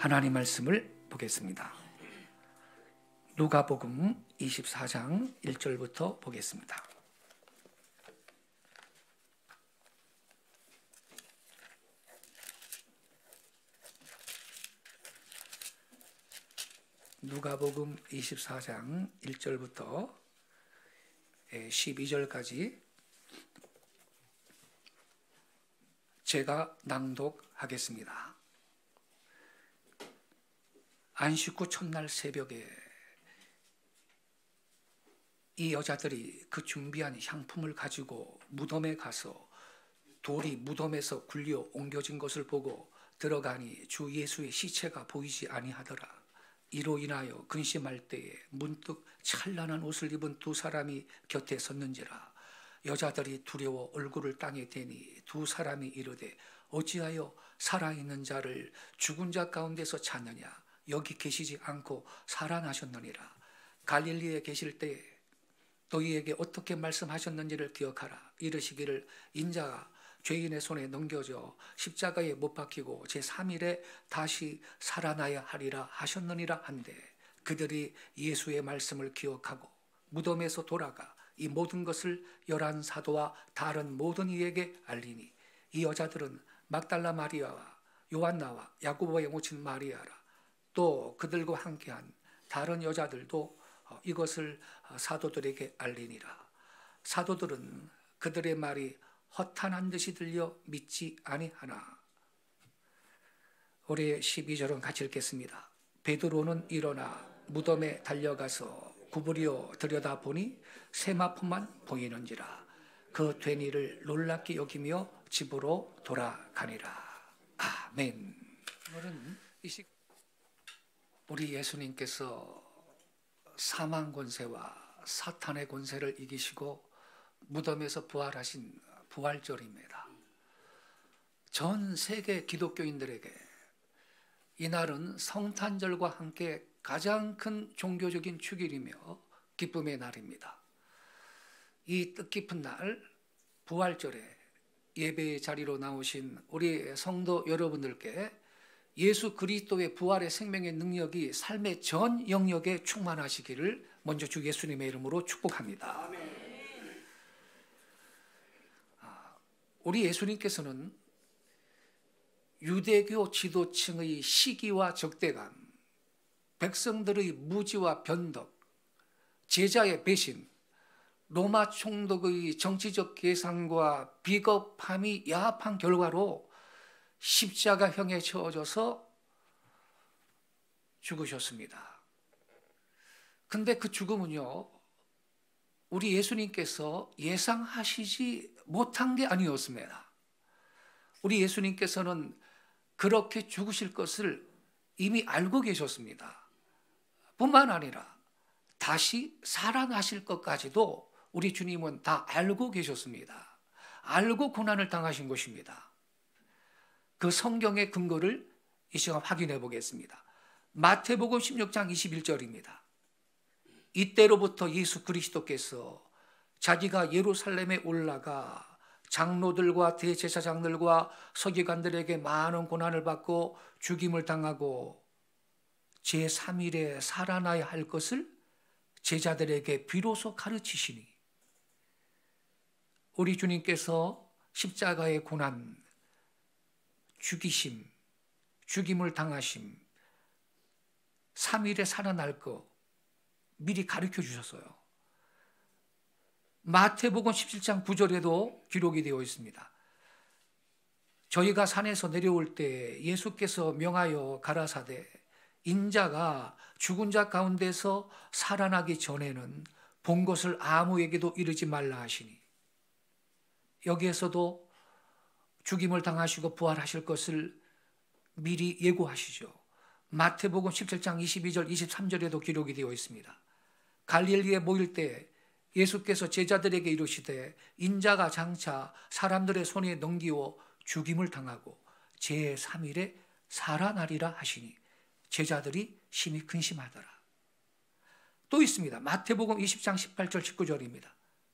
하나님 말씀을 보겠습니다. 누가복음 24장 1절부터 보겠습니다. 누가복음 24장 1절부터 12절까지 제가 낭독하겠습니다. 안식 후 첫날 새벽에 이 여자들이 그 준비한 향품을 가지고 무덤에 가서 돌이 무덤에서 굴려 옮겨진 것을 보고 들어가니 주 예수의 시체가 보이지 아니하더라. 이로 인하여 근심할 때에 문득 찬란한 옷을 입은 두 사람이 곁에 섰는지라. 여자들이 두려워 얼굴을 땅에 대니 두 사람이 이르되 어찌하여 살아있는 자를 죽은 자 가운데서 찾느냐. 여기 계시지 않고 살아나셨느니라. 갈릴리에 계실 때에 너희에게 어떻게 말씀하셨는지를 기억하라. 이르시기를 인자가 죄인의 손에 넘겨져 십자가에 못 박히고 제3일에 다시 살아나야 하리라 하셨느니라 한데 그들이 예수의 말씀을 기억하고 무덤에서 돌아가 이 모든 것을 11 사도와 다른 모든 이에게 알리니 이 여자들은 막달라 마리아와 요한나와 야고보의 모친 마리아라. 또 그들과 함께한 다른 여자들도 이것을 사도들에게 알리니라. 사도들은 그들의 말이 허탄한 듯이 들려 믿지 아니하나. 올해 12절은 같이 읽겠습니다. 베드로는 일어나 무덤에 달려가서 구부려 들여다보니 세마포만 보이는지라. 그 된 일을 놀랍게 여기며 집으로 돌아가니라. 아멘. 오늘은 우리 예수님께서 사망 권세와 사탄의 권세를 이기시고 무덤에서 부활하신 부활절입니다. 전 세계 기독교인들에게 이날은 성탄절과 함께 가장 큰 종교적인 축일이며 기쁨의 날입니다. 이 뜻깊은 날 부활절에 예배의 자리로 나오신 우리 성도 여러분들께 예수 그리스도의 부활의 생명의 능력이 삶의 전 영역에 충만하시기를 먼저 주 예수님의 이름으로 축복합니다. 우리 예수님께서는 유대교 지도층의 시기와 적대감, 백성들의 무지와 변덕, 제자의 배신, 로마 총독의 정치적 계산과 비겁함이 야합한 결과로 십자가형에 채워져서 죽으셨습니다. 근데 그 죽음은요, 우리 예수님께서 예상하시지 못한 게 아니었습니다. 우리 예수님께서는 그렇게 죽으실 것을 이미 알고 계셨습니다. 뿐만 아니라 다시 살아나실 것까지도 우리 주님은 다 알고 계셨습니다. 알고 고난을 당하신 것입니다. 그 성경의 근거를 이 시간 확인해 보겠습니다. 마태복음 16장 21절입니다. 이때로부터 예수 그리스도께서 자기가 예루살렘에 올라가 장로들과 대제사장들과 서기관들에게 많은 고난을 받고 죽임을 당하고 제3일에 살아나야 할 것을 제자들에게 비로소 가르치시니 우리 주님께서 십자가의 고난, 죽이심, 죽임을 당하심, 3일에 살아날 거 미리 가르쳐 주셨어요. 마태복음 17장 9절에도 기록이 되어 있습니다. 저희가 산에서 내려올 때 예수께서 명하여 가라사대 인자가 죽은 자 가운데서 살아나기 전에는 본 것을 아무에게도 이르지 말라 하시니 여기에서도 죽임을 당하시고 부활하실 것을 미리 예고하시죠. 마태복음 17장 22절 23절에도 기록이 되어 있습니다. 갈릴리에 모일 때 예수께서 제자들에게 이르시되 인자가 장차 사람들의 손에 넘기워 죽임을 당하고 제3일에 살아나리라 하시니 제자들이 심히 근심하더라. 또 있습니다. 마태복음 20장 18절 19절입니다.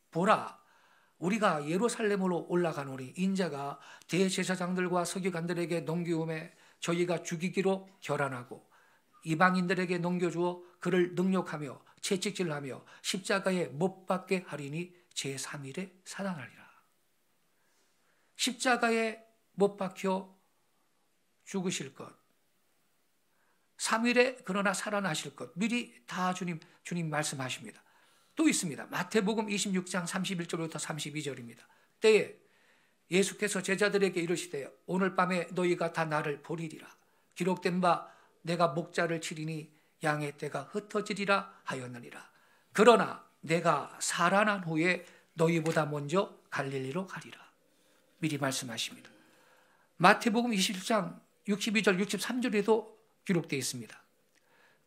보라 우리가 예루살렘으로 올라가노니 인자가 대제사장들과 서기관들에게 넘기움에 저희가 죽이기로 결단하고 이방인들에게 넘겨주어 그를 능욕하며 채찍질하며 십자가에 못 박게 하리니 제3일에 살아나리라. 십자가에 못 박혀 죽으실 것, 3일에 그러나 살아나실 것 미리 다 주님 말씀하십니다. 또 있습니다. 마태복음 26장 31절부터 32절입니다. 때에 예수께서 제자들에게 이르시되 오늘 밤에 너희가 다 나를 보리리라. 기록된 바 내가 목자를 치리니 양의 떼가 흩어지리라 하였느니라. 그러나 내가 살아난 후에 너희보다 먼저 갈릴리로 가리라. 미리 말씀하십니다. 마태복음 27장 62절 63절에도 기록되어 있습니다.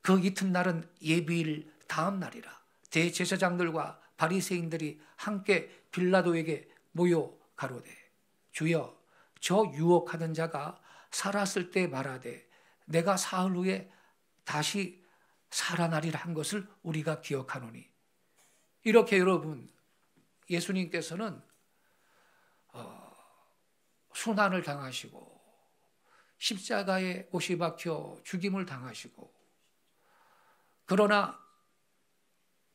그 이튿날은 예비일 다음 날이라. 대제사장들과 바리새인들이 함께 빌라도에게 모여 가로되 주여 저 유혹하는 자가 살았을 때 말하되 내가 사흘 후에 다시 살아나리라 한 것을 우리가 기억하노니. 이렇게 여러분 예수님께서는 순환을 당하시고 십자가에 못이 박혀 죽임을 당하시고 그러나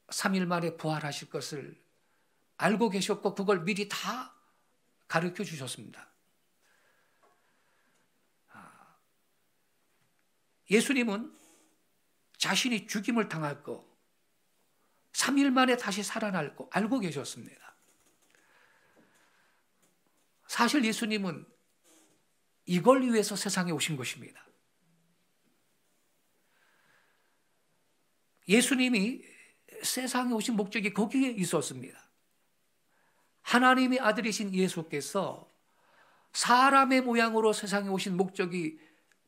3일 만에 부활하실 것을 알고 계셨고 그걸 미리 다 가르쳐 주셨습니다. 예수님은 자신이 죽임을 당할 거 3일 만에 다시 살아날 거 알고 계셨습니다. 사실 예수님은 이걸 위해서 세상에 오신 것입니다. 예수님이 세상에 오신 목적이 거기에 있었습니다. 하나님의 아들이신 예수께서 사람의 모양으로 세상에 오신 목적이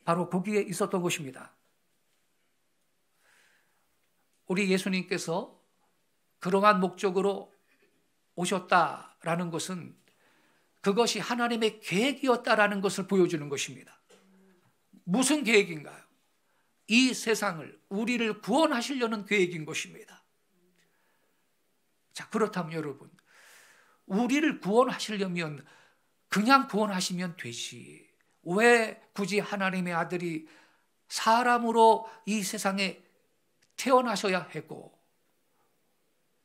바로 거기에 있었던 것입니다. 우리 예수님께서 그러한 목적으로 오셨다라는 것은 그것이 하나님의 계획이었다라는 것을 보여주는 것입니다. 무슨 계획인가요? 이 세상을, 우리를 구원하시려는 계획인 것입니다. 자, 그렇다면 여러분, 우리를 구원하시려면 그냥 구원하시면 되지. 왜 굳이 하나님의 아들이 사람으로 이 세상에 태어나셔야 했고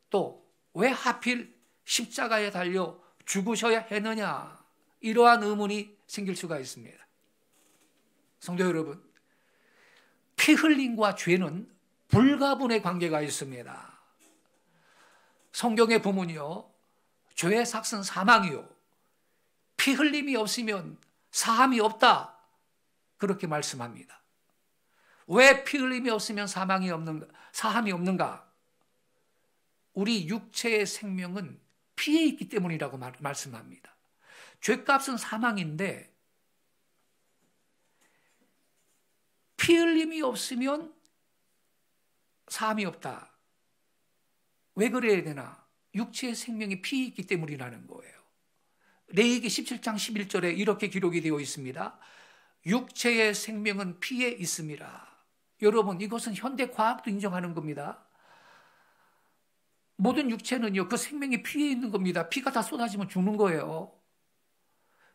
또 왜 하필 십자가에 달려 죽으셔야 했느냐, 이러한 의문이 생길 수가 있습니다. 성도 여러분, 피 흘림과 죄는 불가분의 관계가 있습니다. 성경에 보면요, 죄의 삭은 사망이요 피 흘림이 없으면 사함이 없다, 그렇게 말씀합니다. 왜 피 흘림이 없으면 사함이 없는가? 우리 육체의 생명은 피에 있기 때문이라고 말씀합니다. 죄값은 사망인데 피 흘림이 없으면 사함이 없다. 왜 그래야 되나? 육체의 생명이 피에 있기 때문이라는 거예요. 레위기 17장 11절에 이렇게 기록이 되어 있습니다. 육체의 생명은 피에 있음이라. 여러분, 이것은 현대 과학도 인정하는 겁니다. 모든 육체는요, 그 생명이 피에 있는 겁니다. 피가 다 쏟아지면 죽는 거예요.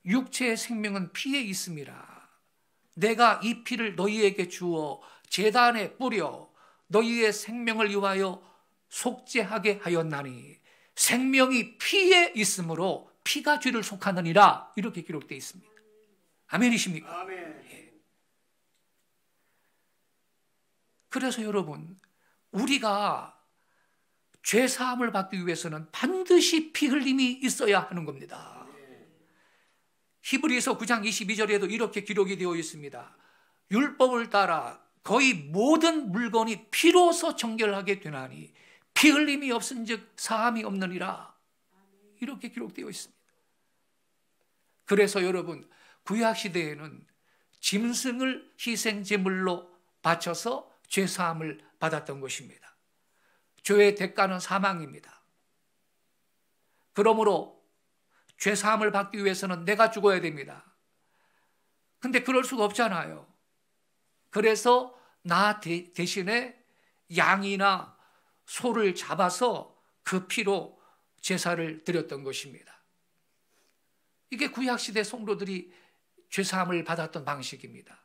육체의 생명은 피에 있음이라. 내가 이 피를 너희에게 주어 제단에 뿌려 너희의 생명을 위하여 속죄하게 하였나니 생명이 피에 있으므로 피가 죄를 속하느니라. 이렇게 기록되어 있습니다. 아멘이십니까? 아멘. 예. 그래서 여러분, 우리가 죄 사함을 받기 위해서는 반드시 피 흘림이 있어야 하는 겁니다. 히브리서 9장 22절에도 이렇게 기록이 되어 있습니다. 율법을 따라 거의 모든 물건이 피로서 정결하게 되나니 피 흘림이 없은즉 사함이 없느니라. 이렇게 기록되어 있습니다. 그래서 여러분, 구약 시대에는 짐승을 희생 제물로 바쳐서 죄 사함을 받았던 것입니다. 죄의 대가는 사망입니다. 그러므로 죄 사함을 받기 위해서는 내가 죽어야 됩니다. 근데 그럴 수가 없잖아요. 그래서 나 대신에 양이나 소를 잡아서 그 피로 제사를 드렸던 것입니다. 이게 구약시대 성도들이 죄사함을 받았던 방식입니다.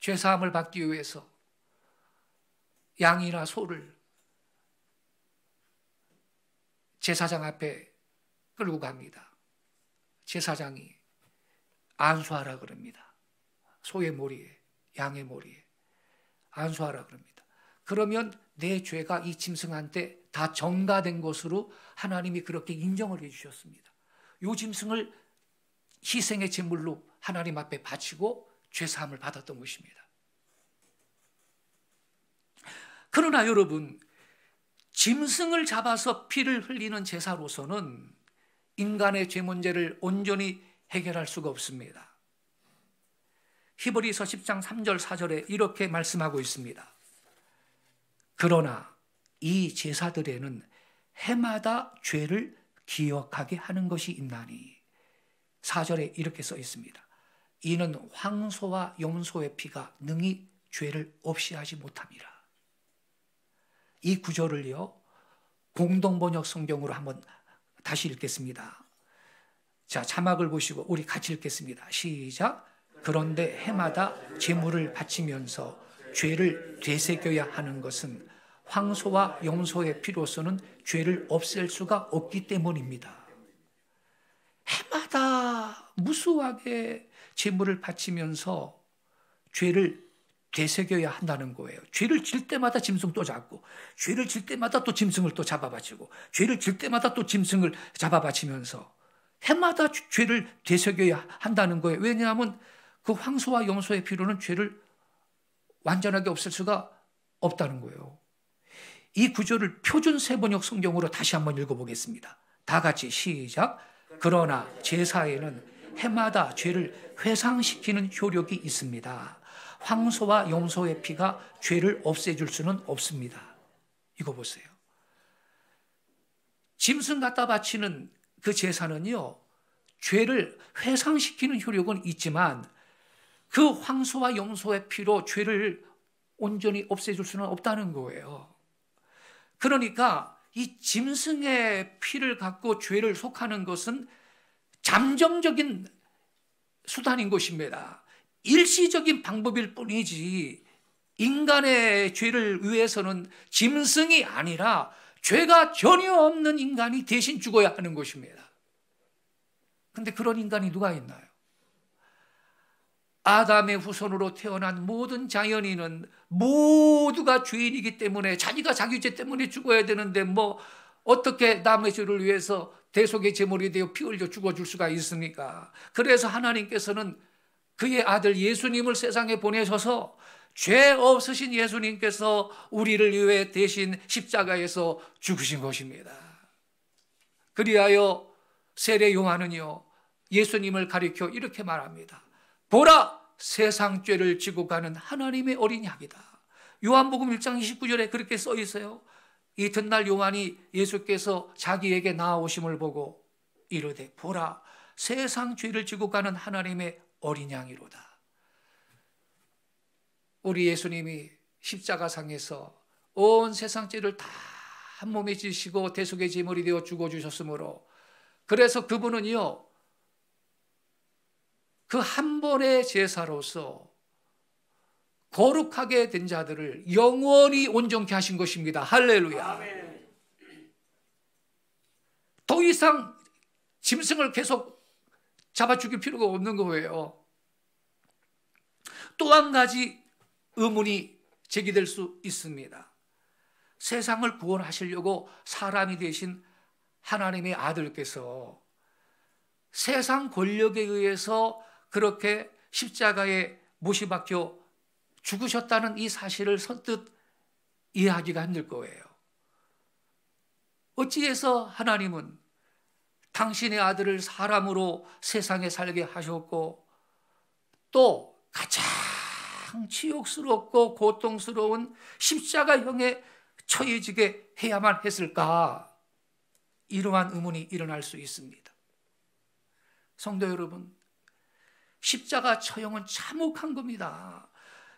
죄사함을 받기 위해서 양이나 소를 제사장 앞에 끌고 갑니다. 제사장이 안수하라 그럽니다. 소의 머리에, 양의 머리에 안수하라 그럽니다. 그러면 내 죄가 이 짐승한테 다 전가된 것으로 하나님이 그렇게 인정을 해주셨습니다. 이 짐승을 희생의 제물로 하나님 앞에 바치고 죄사함을 받았던 것입니다. 그러나 여러분, 짐승을 잡아서 피를 흘리는 제사로서는 인간의 죄 문제를 온전히 해결할 수가 없습니다. 히브리서 10장 3절 4절에 이렇게 말씀하고 있습니다. 그러나 이 제사들에는 해마다 죄를 기억하게 하는 것이 있나니 4절에 이렇게 써 있습니다. 이는 황소와 염소의 피가 능히 죄를 없이 하지 못함이라. 이 구절을요, 공동번역 성경으로 한번 다시 읽겠습니다. 자, 자막을 보시고 우리 같이 읽겠습니다. 시작. 그런데 해마다 제물을 바치면서 죄를 되새겨야 하는 것은 황소와 염소의 피로서는 죄를 없앨 수가 없기 때문입니다. 해마다 무수하게 제물을 바치면서 죄를 되새겨야 한다는 거예요. 죄를 질 때마다 짐승 또 잡고, 죄를 질 때마다 또 짐승을 또 잡아바치고, 죄를 질 때마다 또 짐승을 잡아바치면서 해마다 죄를 되새겨야 한다는 거예요. 왜냐하면 그 황소와 염소의 피로는 죄를 완전하게 없앨 수가 없다는 거예요. 이 구절을 표준 세번역 성경으로 다시 한번 읽어보겠습니다. 다 같이 시작. 그러나 제사에는 해마다 죄를 회상시키는 효력이 있습니다. 황소와 염소의 피가 죄를 없애줄 수는 없습니다. 이거 보세요. 짐승 갖다 바치는 그 제사는요, 죄를 회상시키는 효력은 있지만 그 황소와 염소의 피로 죄를 온전히 없애줄 수는 없다는 거예요. 그러니까 이 짐승의 피를 갖고 죄를 속하는 것은 잠정적인 수단인 것입니다. 일시적인 방법일 뿐이지 인간의 죄를 위해서는 짐승이 아니라 죄가 전혀 없는 인간이 대신 죽어야 하는 것입니다. 그런데 그런 인간이 누가 있나요? 아담의 후손으로 태어난 모든 자연인은 모두가 죄인이기 때문에 자기가 자기 죄 때문에 죽어야 되는데 어떻게 남의 죄를 위해서 대속의 제물이 되어 피 흘려 죽어줄 수가 있습니까? 그래서 하나님께서는 그의 아들 예수님을 세상에 보내셔서 죄 없으신 예수님께서 우리를 위해 대신 십자가에서 죽으신 것입니다. 그리하여 세례 요한은요, 예수님을 가리켜 이렇게 말합니다. 보라, 세상 죄를 지고 가는 하나님의 어린 양이다. 요한복음 1장 29절에 그렇게 써 있어요. 이튿날 요한이 예수께서 자기에게 나아오심을 보고 이르되 보라, 세상 죄를 지고 가는 하나님의 어린 양이로다. 우리 예수님이 십자가상에서 온 세상 죄를 다 한 몸에 지시고 대속의 제물이 되어 죽어주셨으므로, 그래서 그분은요, 그 한 번의 제사로서 거룩하게 된 자들을 영원히 온전케 하신 것입니다. 할렐루야. 아멘. 더 이상 짐승을 계속 잡아 죽일 필요가 없는 거예요. 또 한 가지 의문이 제기될 수 있습니다. 세상을 구원하시려고 사람이 되신 하나님의 아들께서 세상 권력에 의해서 그렇게 십자가에 못이 박혀 죽으셨다는 이 사실을 선뜻 이해하기가 힘들 거예요. 어찌해서 하나님은 당신의 아들을 사람으로 세상에 살게 하셨고 또 가장 치욕스럽고 고통스러운 십자가형에 처해지게 해야만 했을까? 이러한 의문이 일어날 수 있습니다. 성도 여러분, 십자가 처형은 참혹한 겁니다.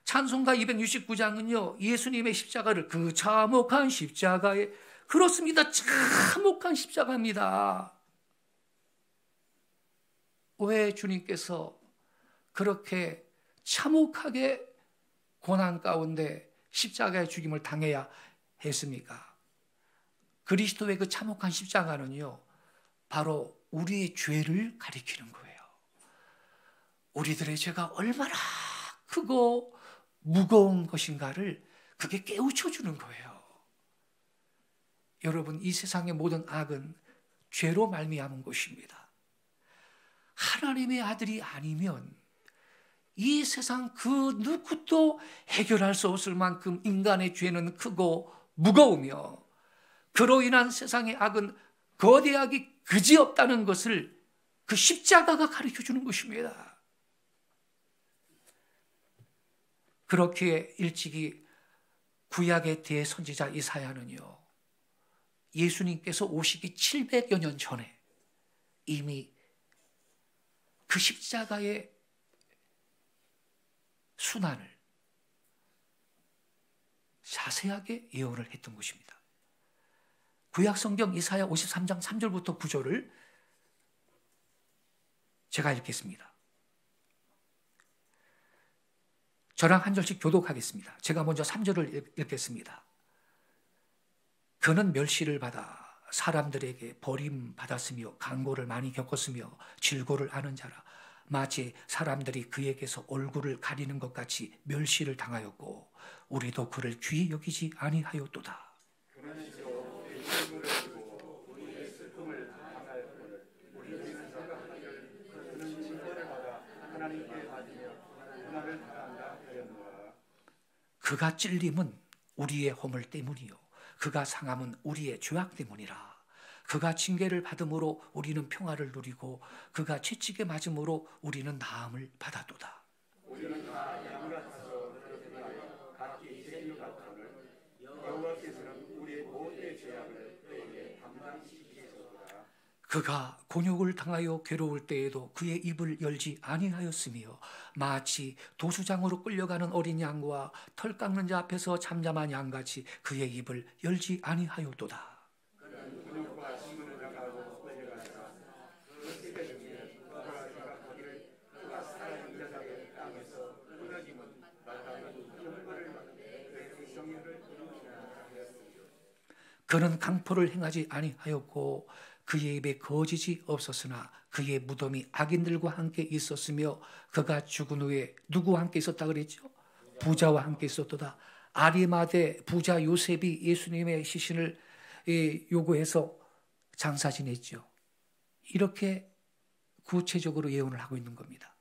찬송가 269장은요, 예수님의 십자가를 그 참혹한 십자가에, 그렇습니다. 참혹한 십자가입니다. 왜 주님께서 그렇게 참혹하게 고난 가운데 십자가의 죽임을 당해야 했습니까? 그리스도의 그 참혹한 십자가는요, 바로 우리의 죄를 가리키는 거예요. 우리들의 죄가 얼마나 크고 무거운 것인가를 그게 깨우쳐 주는 거예요. 여러분, 이 세상의 모든 악은 죄로 말미암은 것입니다. 하나님의 아들이 아니면 이 세상 그 누구도 해결할 수 없을 만큼 인간의 죄는 크고 무거우며, 그로 인한 세상의 악은 거대하기 그지없다는 것을 그 십자가가 가르쳐 주는 것입니다. 그렇게 일찍이 구약의 대선지자 이사야는요, 예수님께서 오시기 700여 년 전에 이미 그 십자가의 순환을 자세하게 예언을 했던 것입니다. 구약성경 이사야 53장 3절부터 9절을 제가 읽겠습니다. 저랑 한 절씩 교독하겠습니다. 제가 먼저 3절을 읽겠습니다. 그는 멸시를 받아 사람들에게 버림받았으며 강고를 많이 겪었으며 질고를 아는 자라. 마치 사람들이 그에게서 얼굴을 가리는 것 같이 멸시를 당하였고 우리도 그를 귀히 여기지 아니하였도다. 그가 찔림은 우리의 허물 때문이요 그가 상함은 우리의 죄악 때문이라. 그가 징계를 받음으로 우리는 평화를 누리고 그가 채찍에 맞음으로 우리는 나음을 받았도다. 우리는 다 양같아서 각기 죄를 받거늘 여호와께서는 우리의 모든 죄악을 그에게 담당시키셨도다. 그가 곤욕을 당하여 괴로울 때에도 그의 입을 열지 아니하였으며 마치 도수장으로 끌려가는 어린 양과 털 깎는 자 앞에서 잠잠한 양같이 그의 입을 열지 아니하였도다. 그는 강포를 행하지 아니하였고 그의 입에 거짓이 없었으나 그의 무덤이 악인들과 함께 있었으며 그가 죽은 후에 누구와 함께 있었다 그랬죠? 부자와 함께 있었도다. 아리마대 부자 요셉이 예수님의 시신을 요구해서 장사 지냈죠. 이렇게 구체적으로 예언을 하고 있는 겁니다.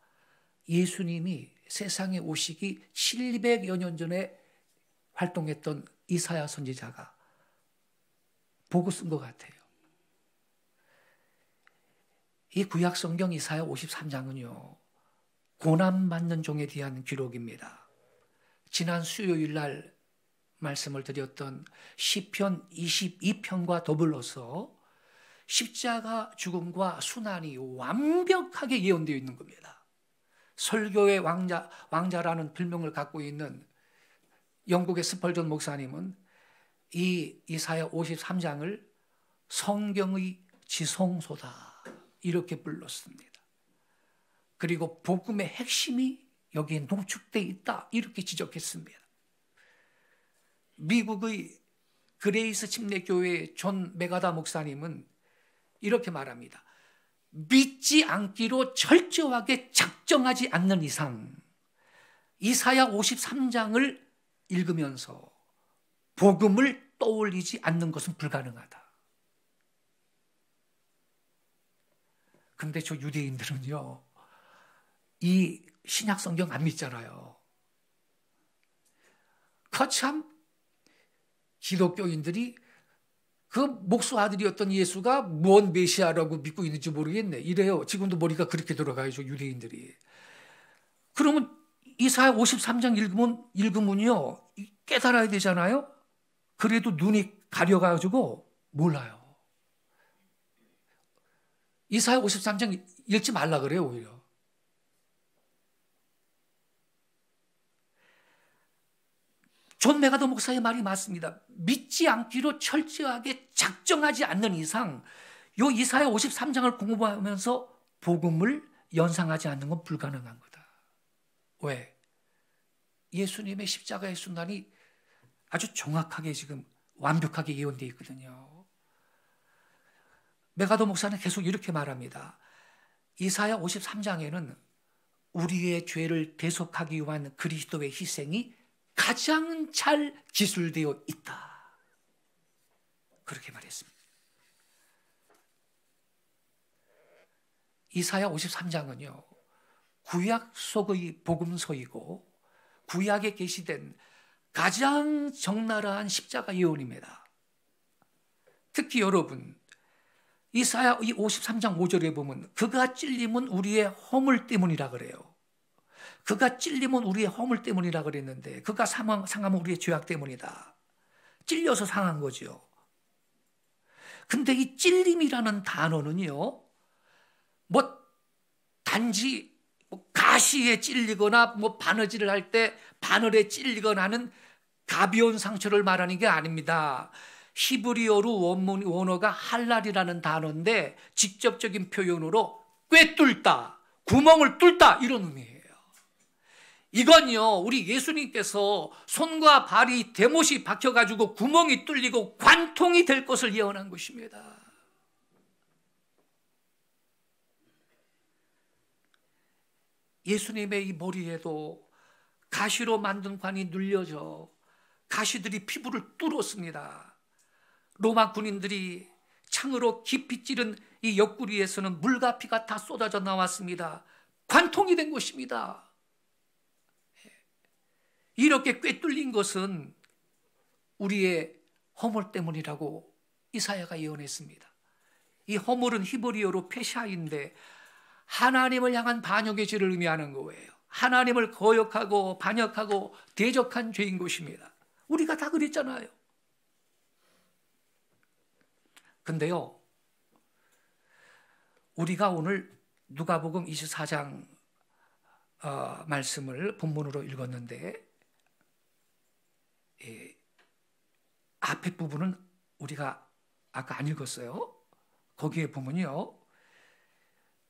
예수님이 세상에 오시기 700여 년 전에 활동했던 이사야 선지자가 보고 쓴 것 같아요. 이 구약 성경 이사야 53장은요. 고난받는 종에 대한 기록입니다. 지난 수요일 날 말씀을 드렸던 시편 22편과 더불어서 십자가 죽음과 순환이 완벽하게 예언되어 있는 겁니다. 설교의 왕자라는 별명을 갖고 있는 영국의 스펄전 목사님은 이 이사야 53장을 성경의 지성소다 이렇게 불렀습니다. 그리고 복음의 핵심이 여기에 농축되어 있다 이렇게 지적했습니다. 미국의 그레이스 침례교회 존 메가다 목사님은 이렇게 말합니다. 믿지 않기로 철저하게 작정하지 않는 이상 이사야 53장을 읽으면서 복음을 떠올리지 않는 것은 불가능하다. 그런데 저 유대인들은요, 이 신약 성경 안 믿잖아요. 거참 기독교인들이 그 목수 아들이었던 예수가 뭔 메시아라고 믿고 있는지 모르겠네. 이래요. 지금도 머리가 그렇게 돌아가요, 저 유대인들이. 그러면 이사야 53장 읽으면요, 깨달아야 되잖아요. 그래도 눈이 가려가지고 몰라요. 이사야 53장 읽지 말라 그래요, 오히려. 존 메가더 목사의 말이 맞습니다. 믿지 않기로 철저하게 작정하지 않는 이상 요 이사야 53장을 공부하면서 복음을 연상하지 않는 건 불가능한 거다. 왜? 예수님의 십자가의 순환이 아주 정확하게 지금 완벽하게 예언되어 있거든요. 메가도 목사는 계속 이렇게 말합니다. 이사야 53장에는 우리의 죄를 대속하기 위한 그리스도의 희생이 가장 잘 기술되어 있다. 그렇게 말했습니다. 이사야 53장은요, 구약 속의 복음서이고 구약에 게시된 가장 적나라한 십자가 예언입니다. 특히 여러분, 이사야 53장 5절에 보면 그가 찔림은 우리의 허물 때문이라 그래요. 그가 찔림은 우리의 허물 때문이라 그랬는데 그가 상함은 우리의 죄악 때문이다. 찔려서 상한 거죠. 근데 이 찔림이라는 단어는요, 단지 가시에 찔리거나 바느질을 할 때 바늘에 찔리거나 하는 가벼운 상처를 말하는 게 아닙니다. 히브리어로 원어가 할랄이라는 단어인데 직접적인 표현으로 꿰뚫다, 구멍을 뚫다 이런 의미예요. 이건요, 우리 예수님께서 손과 발이 대못이 박혀가지고 구멍이 뚫리고 관통이 될 것을 예언한 것입니다. 예수님의 이 머리에도 가시로 만든 관이 눌려져 가시들이 피부를 뚫었습니다. 로마 군인들이 창으로 깊이 찌른 이 옆구리에서는 물과 피가 다 쏟아져 나왔습니다. 관통이 된 것입니다. 이렇게 꿰뚫린 것은 우리의 허물 때문이라고 이사야가 예언했습니다. 이 허물은 히브리어로 페샤인데 하나님을 향한 반역의 죄를 의미하는 거예요. 하나님을 거역하고 반역하고 대적한 죄인 것입니다. 우리가 다 그랬잖아요. 근데요, 우리가 오늘 누가복음 24장 말씀을 본문으로 읽었는데 앞에 부분은 우리가 아까 안 읽었어요. 거기에 보면요,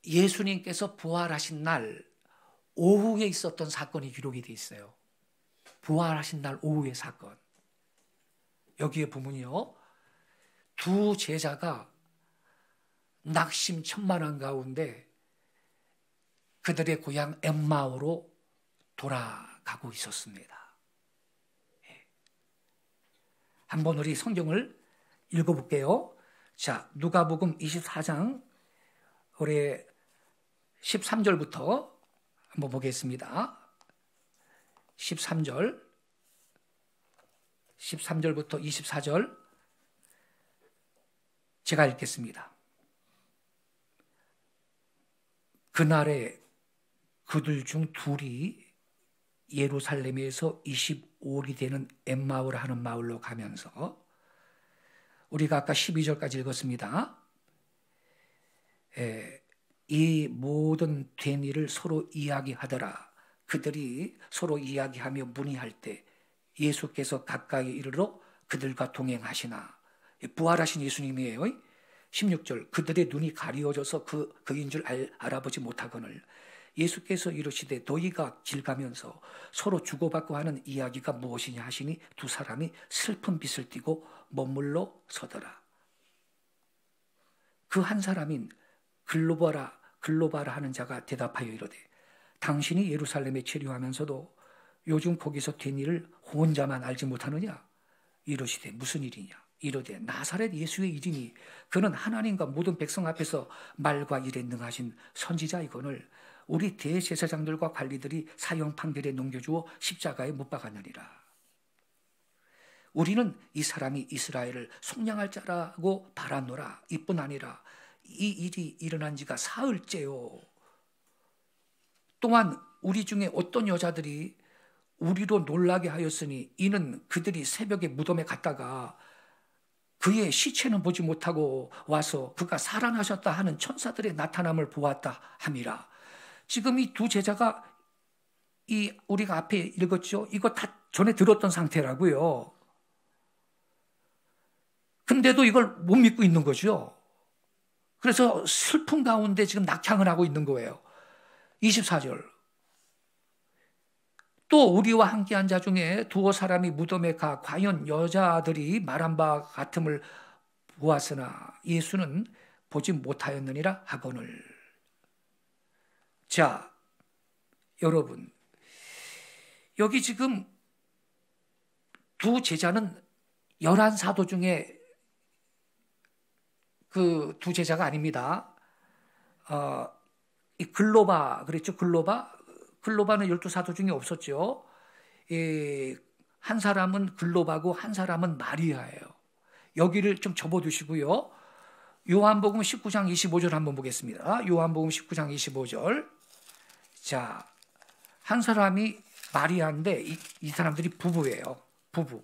예수님께서 부활하신 날 오후에 있었던 사건이 기록이 되어 있어요. 부활하신 날 오후의 사건. 여기에 보면요, 두 제자가 낙심천만한 가운데 그들의 고향 엠마오로 돌아가고 있었습니다. 한번 우리 성경을 읽어볼게요. 자, 누가복음 24장 올해 13절부터 한번 보겠습니다. 13절부터 24절 제가 읽겠습니다. 그날에 그들 중 둘이 예루살렘에서 25里 되는 엠마오라 하는 마을로 가면서, 우리가 아까 12절까지 읽었습니다. 이 모든 된 일을 서로 이야기하더라. 그들이 서로 이야기하며 문의할 때 예수께서 가까이 이르러 그들과 동행하시나. 부활하신 예수님이에요. 16절, 그들의 눈이 가리워져서 그인 줄 알아보지 못하거늘 예수께서 이르시되 너희가 길 가면서 서로 주고받고 하는 이야기가 무엇이냐 하시니 두 사람이 슬픈 빛을 띠고 머물러 서더라. 그 한 사람인 글로바라 하는 자가 대답하여 이르되 당신이 예루살렘에 체류하면서도 요즘 거기서 된 일을 혼자만 알지 못하느냐? 이르시되 무슨 일이냐? 이르되 나사렛 예수의 일이니 그는 하나님과 모든 백성 앞에서 말과 일에 능하신 선지자이거늘 우리 대제사장들과 관리들이 사형 판결에 넘겨주어 십자가에 못 박았느니라. 우리는 이 사람이 이스라엘을 속량할 자라고 바라노라. 이뿐 아니라 이 일이 일어난 지가 사흘째요. 또한 우리 중에 어떤 여자들이 우리로 놀라게 하였으니 이는 그들이 새벽에 무덤에 갔다가 그의 시체는 보지 못하고 와서 그가 살아나셨다 하는 천사들의 나타남을 보았다 함이라. 지금 이 두 제자가 우리가 앞에 읽었죠. 이거 다 전에 들었던 상태라고요. 근데도 이걸 못 믿고 있는 거죠. 그래서 슬픔 가운데 지금 낙향을 하고 있는 거예요. 24절. 또 우리와 함께한 자 중에 두어 사람이 무덤에 가 과연 여자들이 말한 바 같음을 보았으나 예수는 보지 못하였느니라 하거늘. 자, 여러분, 여기 지금 두 제자는 11사도 중에 그 두 제자가 아닙니다. 이 글로바, 그랬죠? 글로바는 12사도 중에 없었죠. 한 사람은 글로바고 한 사람은 마리아예요. 여기를 좀 접어두시고요. 요한복음 19장 25절 한번 보겠습니다. 요한복음 19장 25절. 자, 한 사람이 마리아인데 이 사람들이 부부예요. 부부.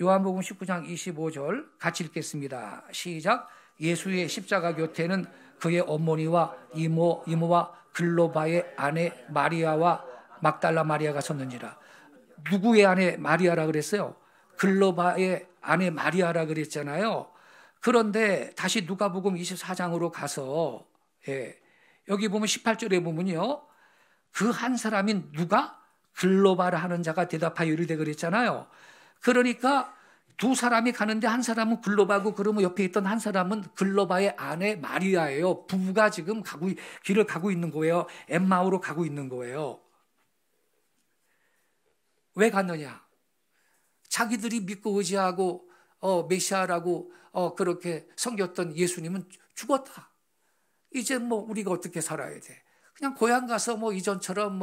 요한복음 19장 25절 같이 읽겠습니다. 시작. 예수의 십자가 곁에는 그의 어머니와 이모와 글로바의 아내 마리아와 막달라 마리아가 섰는지라. 누구의 아내 마리아라 그랬어요? 글로바의 아내 마리아라 그랬잖아요. 그런데 다시 누가복음 24장으로 가서 여기 보면 18절에 보면요. 그 한 사람인 누가? 글로바라 하는 자가 대답하여 이르되 그랬잖아요. 그러니까 두 사람이 가는데 한 사람은 글로바고 그러면 옆에 있던 한 사람은 글로바의 아내 마리아예요. 부부가 지금 길을 가고 있는 거예요. 엠마오로 가고 있는 거예요. 왜 갔느냐? 자기들이 믿고 의지하고 메시아라고 그렇게 섬겼던 예수님은 죽었다. 이제 뭐 우리가 어떻게 살아야 돼? 그냥 고향 가서 뭐 이전처럼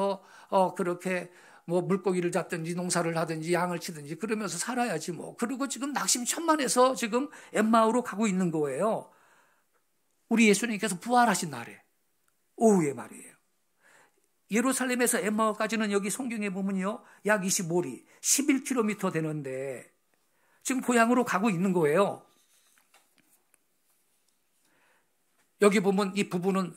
그렇게 뭐 물고기를 잡든지 농사를 하든지 양을 치든지 그러면서 살아야지 뭐. 그리고 지금 낙심천만해서 지금 엠마오로 가고 있는 거예요. 우리 예수님께서 부활하신 날에 오후에 말이에요. 예루살렘에서 엠마오까지는 여기 성경에 보면요. 약 25리, 11km 되는데 지금 고향으로 가고 있는 거예요. 여기 보면 이 부부는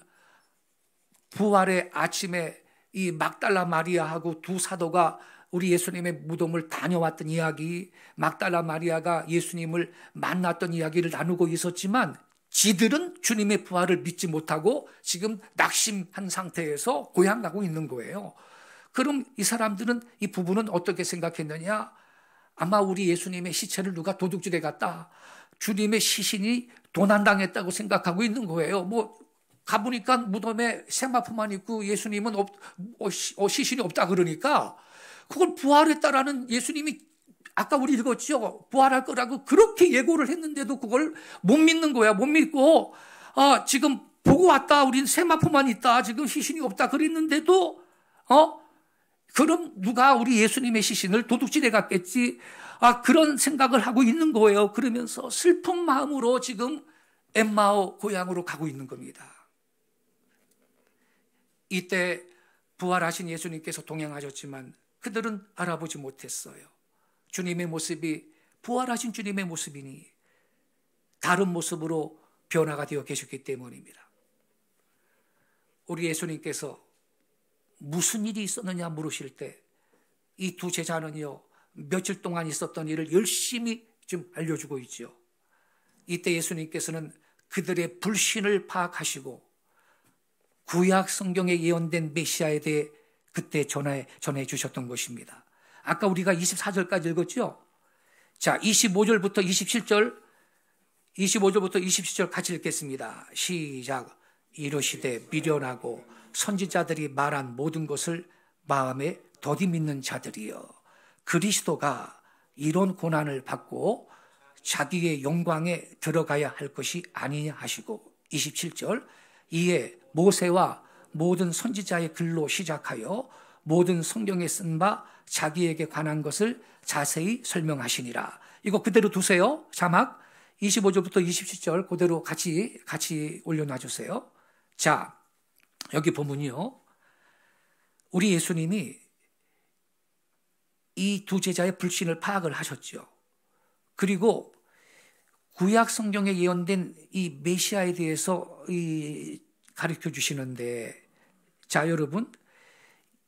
부활의 아침에 이 막달라 마리아하고 두 사도가 우리 예수님의 무덤을 다녀왔던 이야기, 막달라 마리아가 예수님을 만났던 이야기를 나누고 있었지만 지들은 주님의 부활을 믿지 못하고 지금 낙심한 상태에서 고향 가고 있는 거예요. 그럼 이 사람들은, 이 부부는 어떻게 생각했느냐? 아마 우리 예수님의 시체를 누가 도둑질해 갔다. 주님의 시신이 도난당했다고 생각하고 있는 거예요. 뭐 가보니까 무덤에 세마포만 있고 예수님은 시신이 없다 그러니까 그걸 부활했다라는 예수님이 아까 우리 읽었죠. 부활할 거라고 그렇게 예고를 했는데도 그걸 못 믿는 거야. 못 믿고 지금 보고 왔다. 우린 세마포만 있다. 지금 시신이 없다 그랬는데도 그럼 누가 우리 예수님의 시신을 도둑질해 갔겠지. 그런 생각을 하고 있는 거예요. 그러면서 슬픈 마음으로 지금 엠마오 고향으로 가고 있는 겁니다. 이때 부활하신 예수님께서 동행하셨지만 그들은 알아보지 못했어요. 주님의 모습이 부활하신 주님의 모습이니 다른 모습으로 변화가 되어 계셨기 때문입니다. 우리 예수님께서 무슨 일이 있었느냐 물으실 때 이 두 제자는요, 며칠 동안 있었던 일을 열심히 좀 알려주고 있죠. 이때 예수님께서는 그들의 불신을 파악하시고 구약 성경에 예언된 메시아에 대해 그때 전해 주셨던 것입니다. 아까 우리가 24절까지 읽었죠? 자, 25절부터 27절 같이 읽겠습니다. 시작. 이르시되 미련하고 선지자들이 말한 모든 것을 마음에 더디 믿는 자들이여, 그리스도가 이런 고난을 받고 자기의 영광에 들어가야 할 것이 아니냐 하시고, 27절. 이에 모세와 모든 선지자의 글로 시작하여 모든 성경에 쓴 바 자기에게 관한 것을 자세히 설명하시니라. 이거 그대로 두세요. 자막 25절부터 27절 그대로 같이 올려놔 주세요. 자, 여기 보면요, 우리 예수님이 이 두 제자의 불신을 파악을 하셨죠. 그리고 구약 성경에 예언된 이 메시아에 대해서 가르쳐 주시는데, 자, 여러분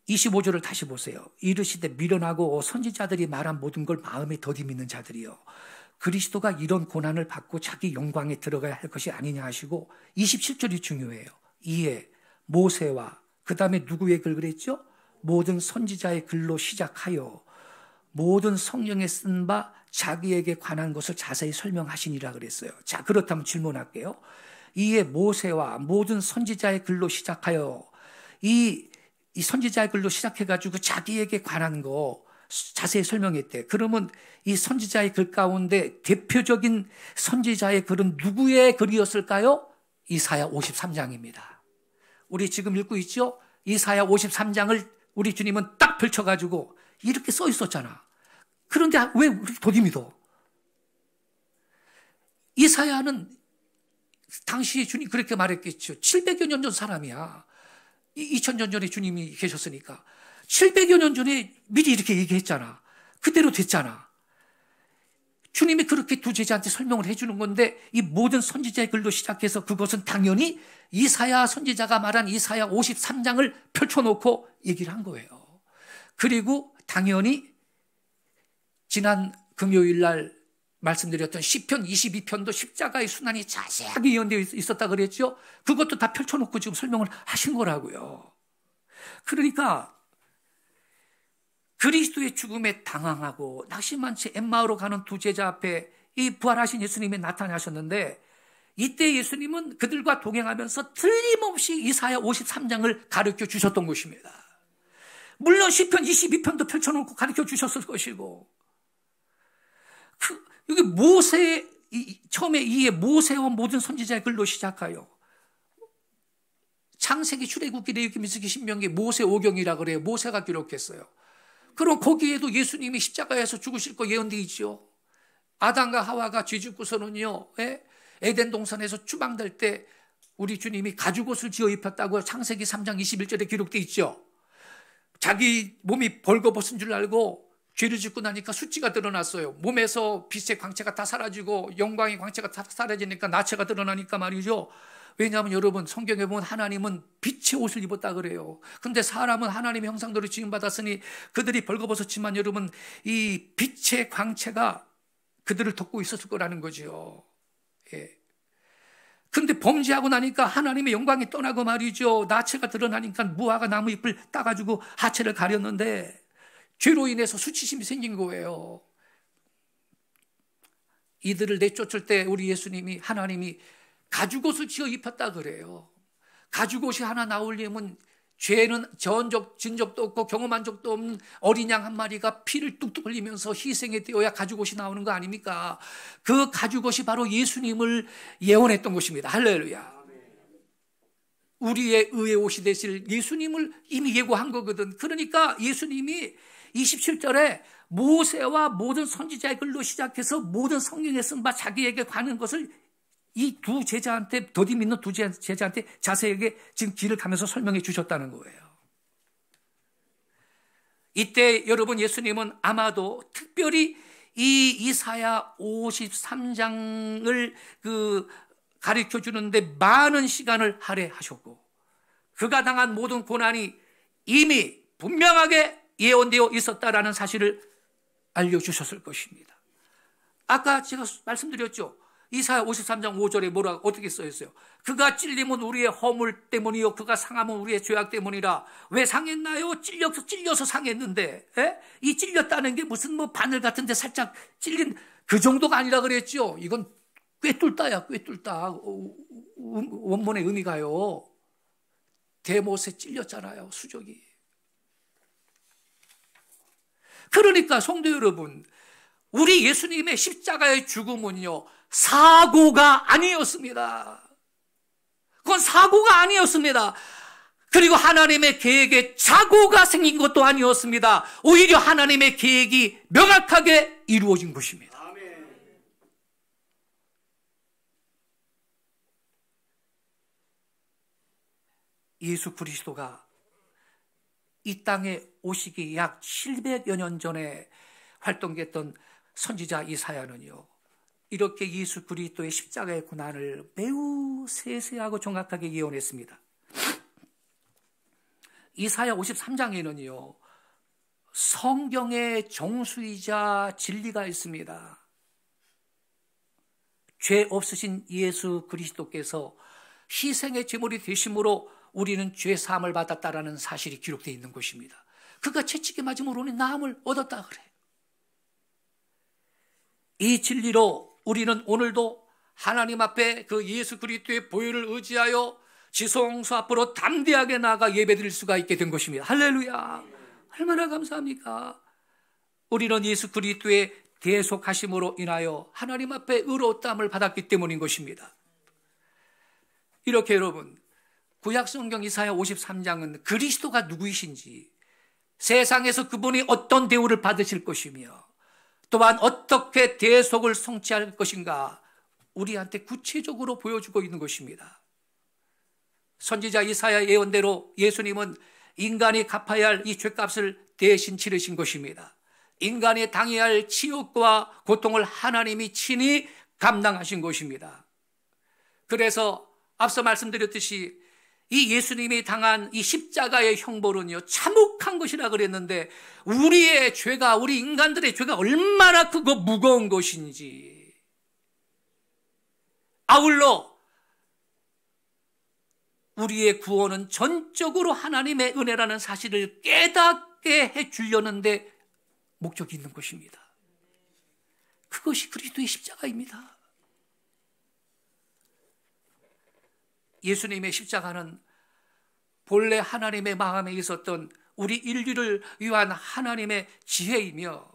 25절을 다시 보세요. 이르시되 미련하고 선지자들이 말한 모든 걸 마음에 더디 믿는 자들이요, 그리스도가 이런 고난을 받고 자기 영광에 들어가야 할 것이 아니냐 하시고, 27절이 중요해요. 이에 모세와 그 다음에 누구의 글 그랬죠? 모든 선지자의 글로 시작하여 모든 성경에 쓴 바 자기에게 관한 것을 자세히 설명하시니라 그랬어요. 자, 그렇다면 질문할게요. 이에 모세와 모든 선지자의 글로 시작하여 이 선지자의 글로 시작해가지고 자기에게 관한 거 자세히 설명했대. 그러면 이 선지자의 글 가운데 대표적인 선지자의 글은 누구의 글이었을까요? 이사야 53장입니다. 우리 지금 읽고 있죠? 이사야 53장을 우리 주님은 딱 펼쳐가지고 이렇게 써 있었잖아. 그런데 왜 우리 못 믿어? 이사야는 당시 주님 그렇게 말했겠죠. 700여 년 전 사람이야. 2000년 전에 주님이 계셨으니까. 700여 년 전에 미리 이렇게 얘기했잖아. 그대로 됐잖아. 주님이 그렇게 두 제자한테 설명을 해주는 건데 이 모든 선지자의 글로 시작해서 그것은 당연히 이사야 선지자가 말한 이사야 53장을 펼쳐놓고 얘기를 한 거예요. 그리고 당연히 지난 금요일 날 말씀드렸던 시편 22편도 십자가의 순환이 자세하게 예언되어 있었다 그랬죠. 그것도 다 펼쳐놓고 지금 설명을 하신 거라고요. 그러니까 그리스도의 죽음에 당황하고 낙심한 채 엠마오로 가는 두 제자 앞에 이 부활하신 예수님이 나타나셨는데 이때 예수님은 그들과 동행하면서 틀림없이 이사야 53장을 가르쳐 주셨던 것입니다. 물론 시편 22편도 펼쳐놓고 가르쳐 주셨을 것이고 여기 처음에 이에 모세와 모든 선지자의 글로 시작하여 창세기, 출애굽기, 레위기, 민수기, 신명기 모세 오경이라 그래요. 모세가 기록했어요. 그럼 거기에도 예수님이 십자가에서 죽으실 거 예언되어 있죠. 아담과 하와가 죄 짓고서는요, 에덴 동산에서 추방될 때 우리 주님이 가죽옷을 지어 입혔다고 창세기 3장 21절에 기록되어 있죠. 자기 몸이 벌거벗은 줄 알고 죄를 짓고 나니까 수치가 드러났어요. 몸에서 빛의 광채가 다 사라지고 영광의 광채가 다 사라지니까 나체가 드러나니까 말이죠. 왜냐하면 여러분 성경에 보면 하나님은 빛의 옷을 입었다 그래요. 근데 사람은 하나님의 형상대로 지음받았으니 그들이 벌거벗었지만 여러분 이 빛의 광채가 그들을 덮고 있었을 거라는 거죠. 예. 근데 범죄하고 나니까 하나님의 영광이 떠나고 말이죠. 나체가 드러나니까 무화과 나무 잎을 따가지고 하체를 가렸는데 죄로 인해서 수치심이 생긴 거예요. 이들을 내쫓을 때 우리 예수님이 하나님이 가죽옷을 지어 입혔다 그래요. 가죽옷이 하나 나오려면 죄는 진 적도 없고 경험한 적도 없는 어린 양 한 마리가 피를 뚝뚝 흘리면서 희생에 되어야 가죽옷이 나오는 거 아닙니까? 그 가죽옷이 바로 예수님을 예언했던 것입니다. 할렐루야. 우리의 의의 옷이 되실 예수님을 이미 예고한 거거든. 그러니까 예수님이 27절에 모세와 모든 선지자의 글로 시작해서 모든 성경에 쓴 바 자기에게 관한 것을 이 두 제자한테, 더디 믿는 두 제자한테 자세하게 지금 길을 가면서 설명해 주셨다는 거예요. 이때 여러분 예수님은 아마도 특별히 이 이사야 53장을 가르쳐 주는데 많은 시간을 할애하셨고 그가 당한 모든 고난이 이미 분명하게 예언되어 있었다라는 사실을 알려주셨을 것입니다. 아까 제가 말씀드렸죠. 이사야 53장 5절에 어떻게 써 있어요? 그가 찔림은 우리의 허물 때문이요 그가 상함은 우리의 죄악 때문이라. 왜 상했나요? 찔려서 상했는데 이 찔렸다는 게 무슨 바늘 같은데 살짝 찔린 그 정도가 아니라 그랬죠. 이건 꿰뚫다야 꿰뚫다. 원문의 의미가요. 대못에 찔렸잖아요. 수족이. 그러니까 성도 여러분 우리 예수님의 십자가의 죽음은요 사고가 아니었습니다. 그건 사고가 아니었습니다. 그리고 하나님의 계획에 착오가 생긴 것도 아니었습니다. 오히려 하나님의 계획이 명확하게 이루어진 것입니다. 예수 그리스도가 이 땅에 오시기 약 700여 년 전에 활동했던 선지자 이사야는요 이렇게 예수 그리스도의 십자가의 고난을 매우 세세하고 정확하게 예언했습니다. 이사야 53장에는요 성경의 정수이자 진리가 있습니다. 죄 없으신 예수 그리스도께서 희생의 제물이 되심으로 우리는 죄 사함을 받았다라는 사실이 기록되어 있는 것입니다. 그가 채찍에 맞음으로 나음을 얻었다 그래요. 이 진리로 우리는 오늘도 하나님 앞에 그 예수 그리스도의 보혈을 의지하여 지성소 앞으로 담대하게 나아가 예배드릴 수가 있게 된 것입니다. 할렐루야. 얼마나 감사합니까? 우리는 예수 그리스도의 대속하심으로 인하여 하나님 앞에 의로웠다함을 받았기 때문인 것입니다. 이렇게 여러분, 구약성경 이사야 53장은 그리스도가 누구이신지, 세상에서 그분이 어떤 대우를 받으실 것이며 또한 어떻게 대속을 성취할 것인가 우리한테 구체적으로 보여주고 있는 것입니다. 선지자 이사야 예언대로 예수님은 인간이 갚아야 할 이 죄값을 대신 치르신 것입니다. 인간이 당해야 할 치욕과 고통을 하나님이 친히 감당하신 것입니다. 그래서 앞서 말씀드렸듯이 이 예수님이 당한 이 십자가의 형벌은요, 참혹한 것이라 그랬는데 우리의 죄가, 우리 인간들의 죄가 얼마나 크고 무거운 것인지, 아울러 우리의 구원은 전적으로 하나님의 은혜라는 사실을 깨닫게 해주려는데 목적이 있는 것입니다. 그것이 그리스도의 십자가입니다. 예수님의 십자가는 본래 하나님의 마음에 있었던 우리 인류를 위한 하나님의 지혜이며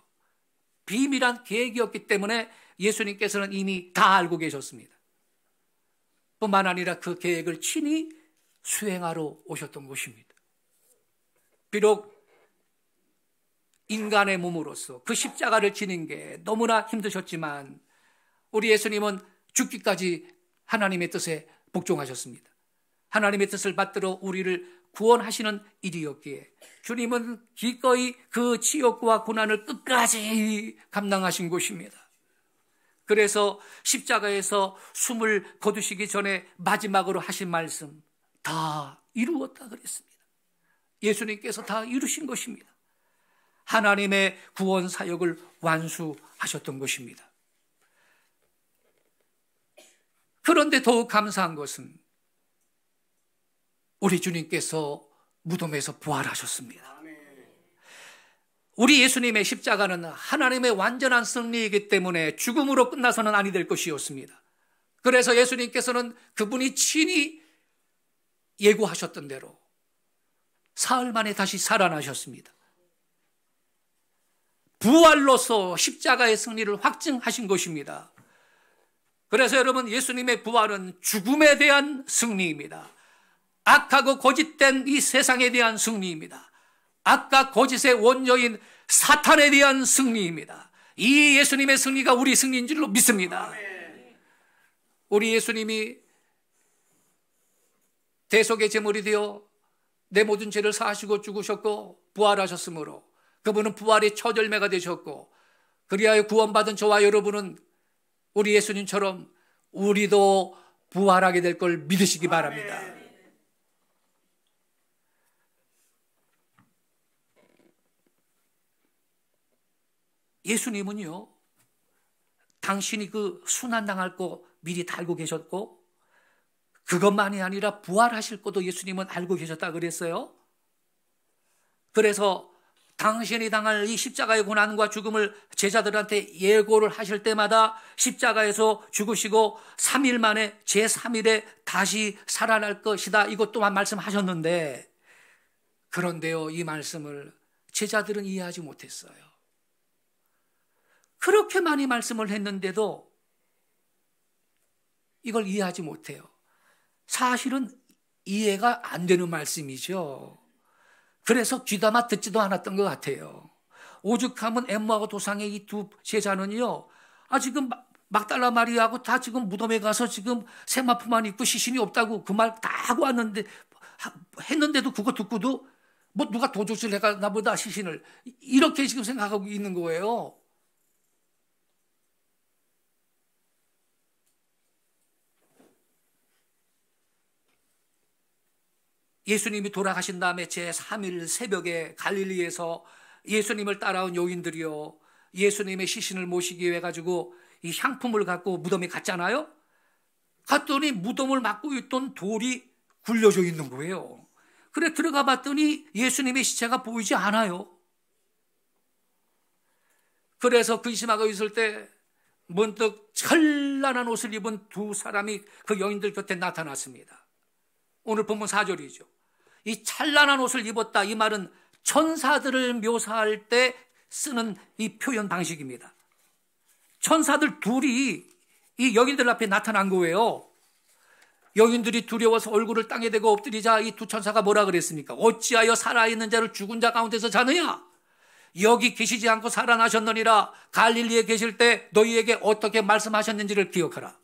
비밀한 계획이었기 때문에 예수님께서는 이미 다 알고 계셨습니다. 뿐만 아니라 그 계획을 친히 수행하러 오셨던 것입니다. 비록 인간의 몸으로서 그 십자가를 지는 게 너무나 힘드셨지만 우리 예수님은 죽기까지 하나님의 뜻에 복종하셨습니다. 하나님의 뜻을 받들어 우리를 구원하시는 일이었기에 주님은 기꺼이 그 치욕과 고난을 끝까지 감당하신 것입니다. 그래서 십자가에서 숨을 거두시기 전에 마지막으로 하신 말씀, 다 이루었다 그랬습니다. 예수님께서 다 이루신 것입니다. 하나님의 구원 사역을 완수하셨던 것입니다. 그런데 더욱 감사한 것은 우리 주님께서 무덤에서 부활하셨습니다. 우리 예수님의 십자가는 하나님의 완전한 승리이기 때문에 죽음으로 끝나서는 아니 될 것이었습니다. 그래서 예수님께서는 그분이 친히 예고하셨던 대로 사흘 만에 다시 살아나셨습니다. 부활로서 십자가의 승리를 확증하신 것입니다. 그래서 여러분, 예수님의 부활은 죽음에 대한 승리입니다. 악하고 거짓된 이 세상에 대한 승리입니다. 악과 거짓의 원조인 사탄에 대한 승리입니다. 이 예수님의 승리가 우리 승리인 줄로 믿습니다. 우리 예수님이 대속의 제물이 되어 내 모든 죄를 사하시고 죽으셨고 부활하셨으므로 그분은 부활의 첫 열매가 되셨고, 그리하여 구원받은 저와 여러분은 우리 예수님처럼 우리도 부활하게 될 걸 믿으시기 바랍니다. 예수님은요, 당신이 그 순환당할 거 미리 다 알고 계셨고, 그것만이 아니라 부활하실 것도 예수님은 알고 계셨다 그랬어요. 그래서 당신이 당할 이 십자가의 고난과 죽음을 제자들한테 예고를 하실 때마다 십자가에서 죽으시고 3일 만에 제3일에 다시 살아날 것이다, 이것 또한 말씀하셨는데, 그런데요, 이 말씀을 제자들은 이해하지 못했어요. 그렇게 많이 말씀을 했는데도 이걸 이해하지 못해요. 사실은 이해가 안 되는 말씀이죠. 그래서 귀담아 듣지도 않았던 것 같아요. 오죽하면 엠마와 도상의 이 두 제자는요, 지금 막달라 마리아하고 다 지금 무덤에 가서 지금 세마포만 입고 시신이 없다고 그 말 다 하고 왔는데, 했는데도 그거 듣고도 뭐 누가 도둑질 해가 나보다 시신을, 이렇게 지금 생각하고 있는 거예요. 예수님이 돌아가신 다음에 제3일 새벽에 갈릴리에서 예수님을 따라온 요인들이요, 예수님의 시신을 모시기 위해 가지고 이 향품을 갖고 무덤에 갔잖아요. 갔더니 무덤을 막고 있던 돌이 굴려져 있는 거예요. 그래 들어가 봤더니 예수님의 시체가 보이지 않아요. 그래서 근심하고 있을 때 문득 찬란한 옷을 입은 두 사람이 그 여인들 곁에 나타났습니다. 오늘 본문 4절이죠. 이 찬란한 옷을 입었다, 이 말은 천사들을 묘사할 때 쓰는 이 표현 방식입니다. 천사들 둘이 이 여인들 앞에 나타난 거예요. 여인들이 두려워서 얼굴을 땅에 대고 엎드리자 이 두 천사가 뭐라 그랬습니까? 어찌하여 살아있는 자를 죽은 자 가운데서 자느냐? 여기 계시지 않고 살아나셨느니라. 갈릴리에 계실 때 너희에게 어떻게 말씀하셨는지를 기억하라.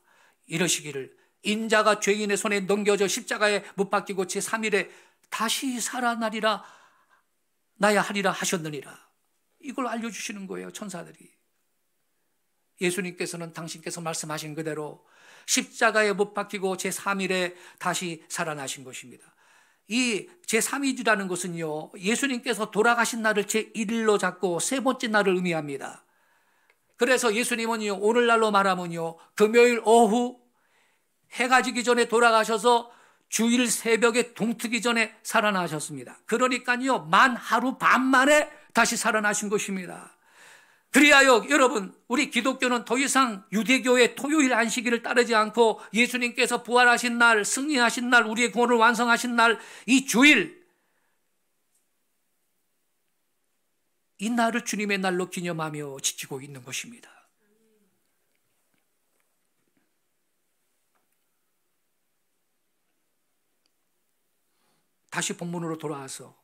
이러시기를 인자가 죄인의 손에 넘겨져 십자가에 못 박히고 제3일에 다시 살아나리라 나야 하리라 하셨느니라. 이걸 알려주시는 거예요, 천사들이. 예수님께서는 당신께서 말씀하신 그대로 십자가에 못 박히고 제3일에 다시 살아나신 것입니다. 이 제3일이라는 것은요, 예수님께서 돌아가신 날을 제1일로 잡고 세 번째 날을 의미합니다. 그래서 예수님은요, 오늘날로 말하면요, 금요일 오후 해가 지기 전에 돌아가셔서 주일 새벽에 동트기 전에 살아나셨습니다. 그러니까요, 만 하루 반 만에 다시 살아나신 것입니다. 그리하여 여러분, 우리 기독교는 더 이상 유대교의 토요일 안식일을 따르지 않고 예수님께서 부활하신 날, 승리하신 날, 우리의 구원을 완성하신 날, 이 주일, 이 날을 주님의 날로 기념하며 지키고 있는 것입니다. 다시 본문으로 돌아와서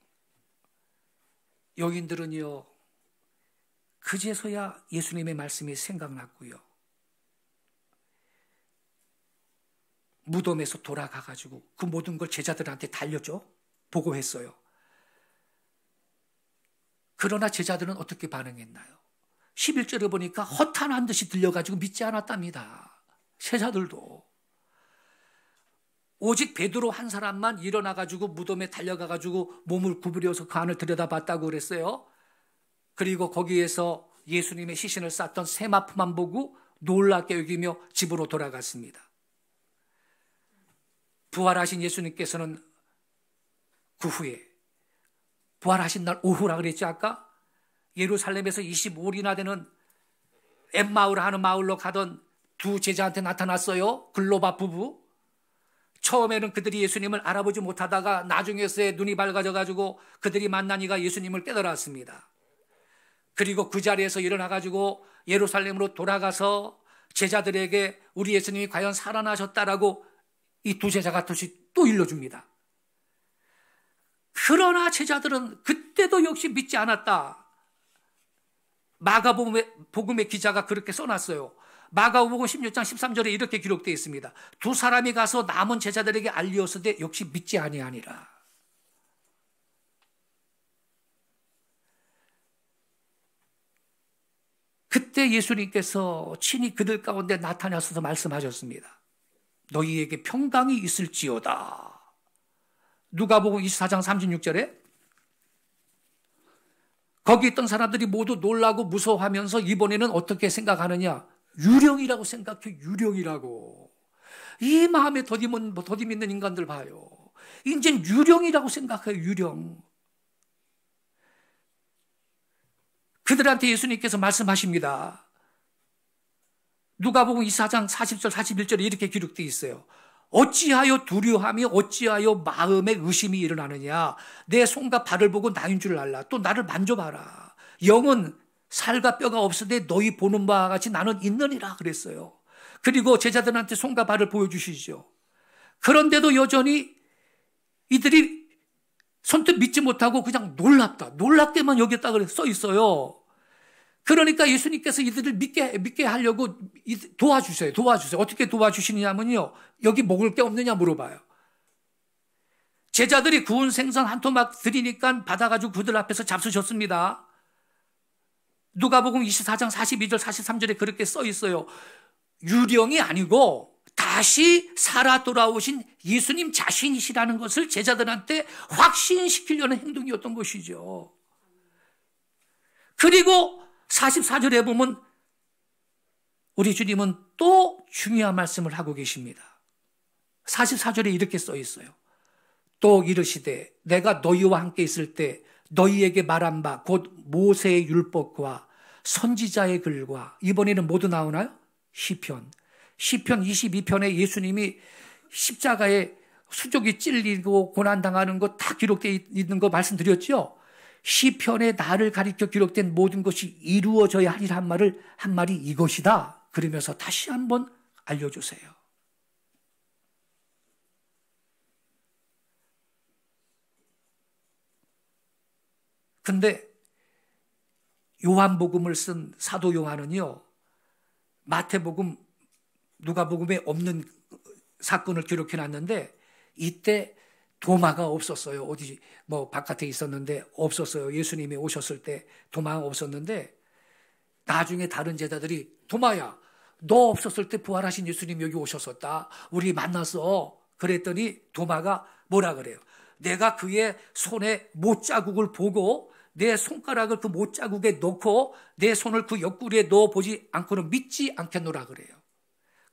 여인들은요, 그제서야 예수님의 말씀이 생각났고요, 무덤에서 돌아가가지고 그 모든 걸 제자들한테 달렸죠. 보고했어요. 그러나 제자들은 어떻게 반응했나요? 11절에 보니까 허탄한 듯이 들려가지고 믿지 않았답니다. 제자들도. 오직 베드로 한 사람만 일어나가지고 무덤에 달려가가지고 몸을 구부려서 그 안을 들여다봤다고 그랬어요. 그리고 거기에서 예수님의 시신을 쌌던 세마포만 보고 놀랍게 여기며 집으로 돌아갔습니다. 부활하신 예수님께서는 그 후에 부활하신 날 오후라 그랬지 아까? 예루살렘에서 25일이나 되는 엠마우라 하는 마을로 가던 두 제자한테 나타났어요. 글로바 부부. 처음에는 그들이 예수님을 알아보지 못하다가 나중에서야 눈이 밝아져가지고 그들이 만나니까 예수님을 깨달았습니다. 그리고 그 자리에서 일어나가지고 예루살렘으로 돌아가서 제자들에게 우리 예수님이 과연 살아나셨다라고 이 두 제자가 또 일러줍니다. 그러나 제자들은 그때도 역시 믿지 않았다. 마가복음의 기자가 그렇게 써놨어요. 마가복음 16장 13절에 이렇게 기록되어 있습니다. 두 사람이 가서 남은 제자들에게 알리었으되 역시 믿지 아니하니라. 그때 예수님께서 친히 그들 가운데 나타나셔서 말씀하셨습니다. 너희에게 평강이 있을지어다. 누가복음 24장 36절에 거기 있던 사람들이 모두 놀라고 무서워하면서 이번에는 어떻게 생각하느냐? 유령이라고 생각해. 유령이라고. 이 마음에 더디 믿는 인간들 봐요. 이젠 유령이라고 생각해요. 유령. 그들한테 예수님께서 말씀하십니다. 누가복음 24장 40절 41절에 이렇게 기록되어 있어요. 어찌하여 두려움이 어찌하여 마음에 의심이 일어나느냐? 내 손과 발을 보고 나인 줄 알라. 또 나를 만져봐라. 영은 살과 뼈가 없으되 너희 보는 바와 같이 나는 있느니라 그랬어요. 그리고 제자들한테 손과 발을 보여주시죠. 그런데도 여전히 이들이 선뜻 믿지 못하고 그냥 놀랍게만 여겼다 그래 써 있어요. 그러니까 예수님께서 이들을 믿게 하려고 도와주세요. 어떻게 도와주시느냐면요, 여기 먹을 게 없느냐 물어봐요. 제자들이 구운 생선 한 토막 드리니까 받아가지고 그들 앞에서 잡수셨습니다. 누가복음 24장 42절 43절에 그렇게 써 있어요. 유령이 아니고 다시 살아 돌아오신 예수님 자신이시라는 것을 제자들한테 확신시키려는 행동이었던 것이죠. 그리고 44절에 보면 우리 주님은 또 중요한 말씀을 하고 계십니다. 44절에 이렇게 써 있어요. 또 이르시되 내가 너희와 함께 있을 때 너희에게 말한 바 곧 모세의 율법과 선지자의 글과, 이번에는 모두 나오나요? 시편 22편에 예수님이 십자가에 수족이 찔리고 고난당하는 거 다 기록되어 있는 거 말씀드렸죠? 시편에 나를 가리켜 기록된 모든 것이 이루어져야 하리라 한 말이 이것이다. 그러면서 다시 한번 알려주세요. 근데 요한복음을 쓴 사도 요한은요, 마태복음, 누가복음에 없는 사건을 기록해 놨는데, 이때 도마가 없었어요. 어디 뭐 바깥에 있었는데 없었어요. 예수님이 오셨을 때 도마가 없었는데, 나중에 다른 제자들이 도마야, 너 없었을 때 부활하신 예수님 여기 오셨었다, 우리 만났어. 그랬더니 도마가 뭐라 그래요? 내가 그의 손에 못자국을 보고 내 손가락을 그 못자국에 넣고 내 손을 그 옆구리에 넣어보지 않고는 믿지 않겠노라 그래요.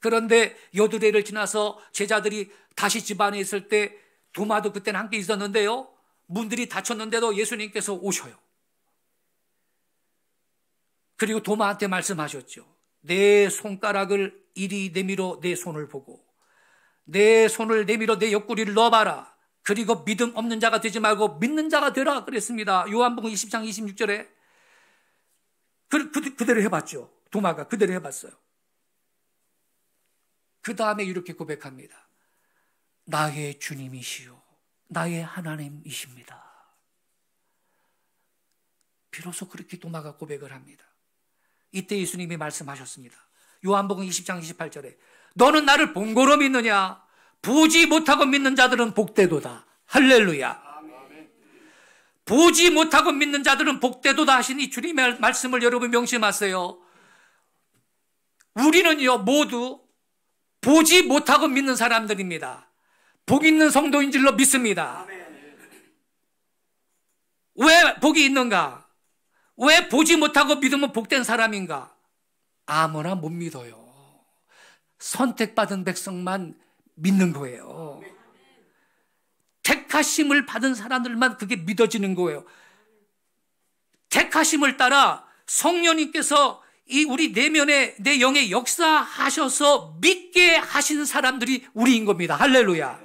그런데 여드레를 지나서 제자들이 다시 집 안에 있을 때 도마도 그때는 함께 있었는데요, 문들이 닫혔는데도 예수님께서 오셔요. 그리고 도마한테 말씀하셨죠. 내 손가락을 이리 내밀어 내 손을 보고 내 손을 내밀어 내 옆구리를 넣어봐라. 그리고 믿음 없는 자가 되지 말고 믿는 자가 되라 그랬습니다. 요한복음 20장 26절에 그대로 해봤죠. 도마가 그대로 해봤어요. 그 다음에 이렇게 고백합니다. 나의 주님이시요 나의 하나님이십니다. 비로소 그렇게 도마가 고백을 합니다. 이때 예수님이 말씀하셨습니다. 요한복음 20장 28절에 너는 나를 본고로 믿느냐? 보지 못하고 믿는 자들은 복되도다. 할렐루야. 보지 못하고 믿는 자들은 복되도다 하시니 주님의 말씀을 여러분 명심하세요. 우리는요 모두 보지 못하고 믿는 사람들입니다. 복 있는 성도인 줄로 믿습니다. 왜 복이 있는가? 왜 보지 못하고 믿으면 복된 사람인가? 아무나 못 믿어요. 선택받은 백성만 믿는 거예요. 택하심을 받은 사람들만 그게 믿어지는 거예요. 택하심을 따라 성령님께서 이 우리 내면에 내 영에 역사하셔서 믿게 하시는 사람들이 우리인 겁니다. 할렐루야.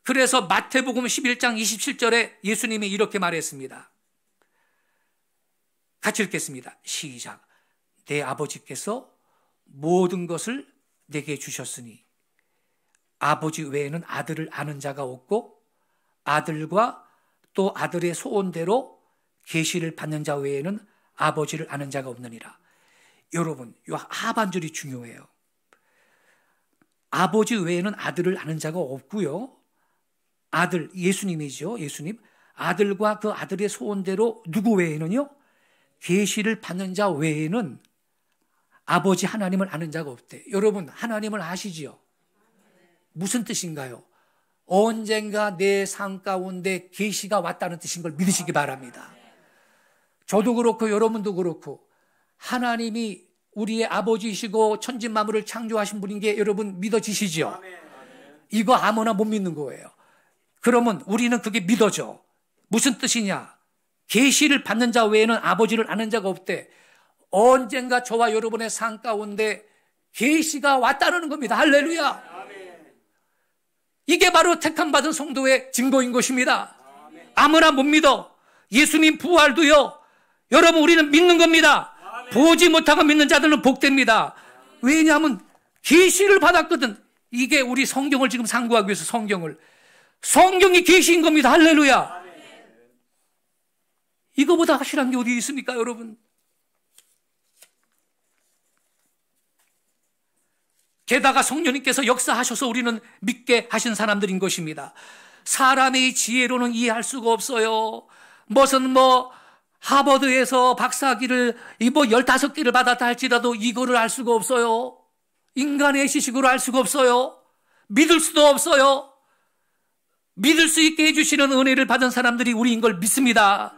그래서 마태복음 11장 27절에 예수님이 이렇게 말했습니다. 같이 읽겠습니다. 시작. 내 아버지께서 모든 것을 내게 주셨으니 아버지 외에는 아들을 아는 자가 없고 아들과 또 아들의 소원대로 계시를 받는 자 외에는 아버지를 아는 자가 없느니라. 여러분, 이 하반절이 중요해요. 아버지 외에는 아들을 아는 자가 없고요. 아들, 예수님이죠. 예수님. 아들과 그 아들의 소원대로 누구 외에는요? 계시를 받는 자 외에는 아버지 하나님을 아는 자가 없대. 여러분, 하나님을 아시지요? 무슨 뜻인가요? 언젠가 내 삶 가운데 계시가 왔다는 뜻인 걸 믿으시기 바랍니다. 저도 그렇고 여러분도 그렇고 하나님이 우리의 아버지이시고 천지 만물을 창조하신 분인 게 여러분 믿어지시죠? 이거 아무나 못 믿는 거예요. 그러면 우리는 그게 믿어져. 무슨 뜻이냐? 계시를 받는 자 외에는 아버지를 아는 자가 없대. 언젠가 저와 여러분의 삶 가운데 계시가 왔다는 겁니다. 할렐루야. 이게 바로 택함받은 성도의 증거인 것입니다. 아무나 못 믿어. 예수님 부활도요, 여러분 우리는 믿는 겁니다. 보지 못하고 믿는 자들은 복됩니다. 왜냐하면 계시를 받았거든. 이게 우리 성경을 지금 상고하기 위해서 성경이 계시인 겁니다. 할렐루야. 이거보다 확실한 게 어디 있습니까, 여러분? 게다가 성령님께서 역사하셔서 우리는 믿게 하신 사람들인 것입니다. 사람의 지혜로는 이해할 수가 없어요. 무슨 하버드에서 박사학위를 15개를 받았다 할지라도 이거를 알 수가 없어요. 인간의 지식으로 알 수가 없어요. 믿을 수도 없어요. 믿을 수 있게 해주시는 은혜를 받은 사람들이 우리인 걸 믿습니다.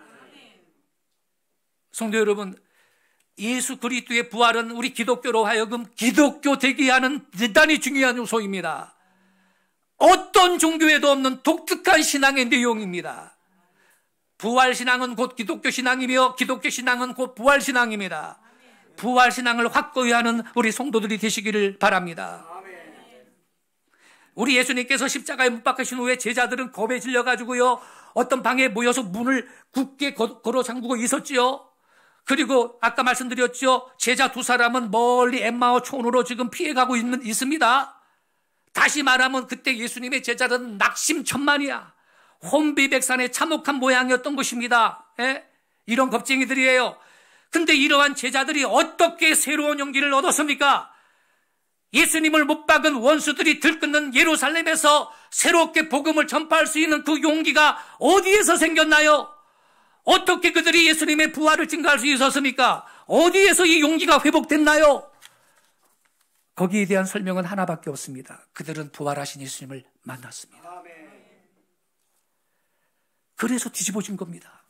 성도 여러분, 예수 그리스도의 부활은 우리 기독교로 하여금 기독교 되게 하는 대단히 중요한 요소입니다. 어떤 종교에도 없는 독특한 신앙의 내용입니다. 부활신앙은 곧 기독교신앙이며 기독교신앙은 곧 부활신앙입니다. 부활신앙을 확고히 하는 우리 성도들이 되시기를 바랍니다. 우리 예수님께서 십자가에 못 박히신 후에 제자들은 겁에 질려가지고요, 어떤 방에 모여서 문을 굳게 걸어 잠그고 있었지요. 그리고 아까 말씀드렸죠, 제자 두 사람은 멀리 엠마오 촌으로 지금 피해가고 있습니다. 다시 말하면 그때 예수님의 제자들은 낙심천만이야. 혼비백산의 참혹한 모양이었던 것입니다. 예? 이런 겁쟁이들이에요. 근데 이러한 제자들이 어떻게 새로운 용기를 얻었습니까? 예수님을 못 박은 원수들이 들끓는 예루살렘에서 새롭게 복음을 전파할 수 있는 그 용기가 어디에서 생겼나요? 어떻게 그들이 예수님의 부활을 증거할 수 있었습니까? 어디에서 이 용기가 회복됐나요? 거기에 대한 설명은 하나밖에 없습니다. 그들은 부활하신 예수님을 만났습니다. 그래서 뒤집어진 겁니다.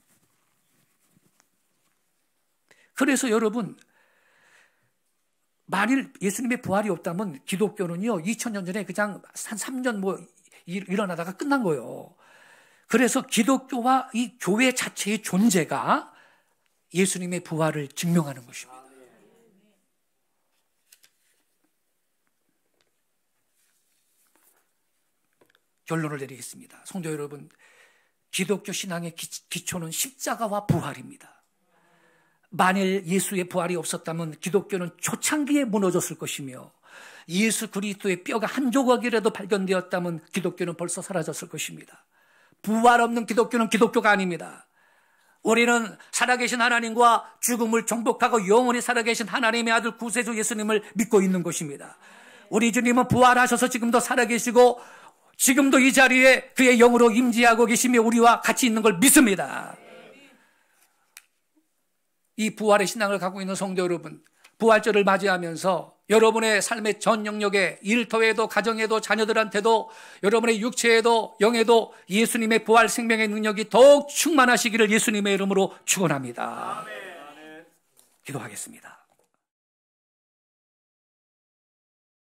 그래서 여러분, 만일 예수님의 부활이 없다면 기독교는요, 2000년 전에 그냥 한 3년 일어나다가 끝난 거예요. 그래서 기독교와 이 교회 자체의 존재가 예수님의 부활을 증명하는 것입니다. 결론을 내리겠습니다. 성도 여러분, 기독교 신앙의 기초는 십자가와 부활입니다. 만일 예수의 부활이 없었다면 기독교는 초창기에 무너졌을 것이며, 예수 그리스도의 뼈가 한 조각이라도 발견되었다면 기독교는 벌써 사라졌을 것입니다. 부활 없는 기독교는 기독교가 아닙니다. 우리는 살아계신 하나님과 죽음을 정복하고 영원히 살아계신 하나님의 아들 구세주 예수님을 믿고 있는 것입니다. 우리 주님은 부활하셔서 지금도 살아계시고 지금도 이 자리에 그의 영으로 임재하고 계시며 우리와 같이 있는 걸 믿습니다. 이 부활의 신앙을 갖고 있는 성도 여러분, 부활절을 맞이하면서 여러분의 삶의 전 영역에, 일터에도, 가정에도, 자녀들한테도, 여러분의 육체에도, 영에도 예수님의 부활 생명의 능력이 더욱 충만하시기를 예수님의 이름으로 축원합니다. 기도하겠습니다.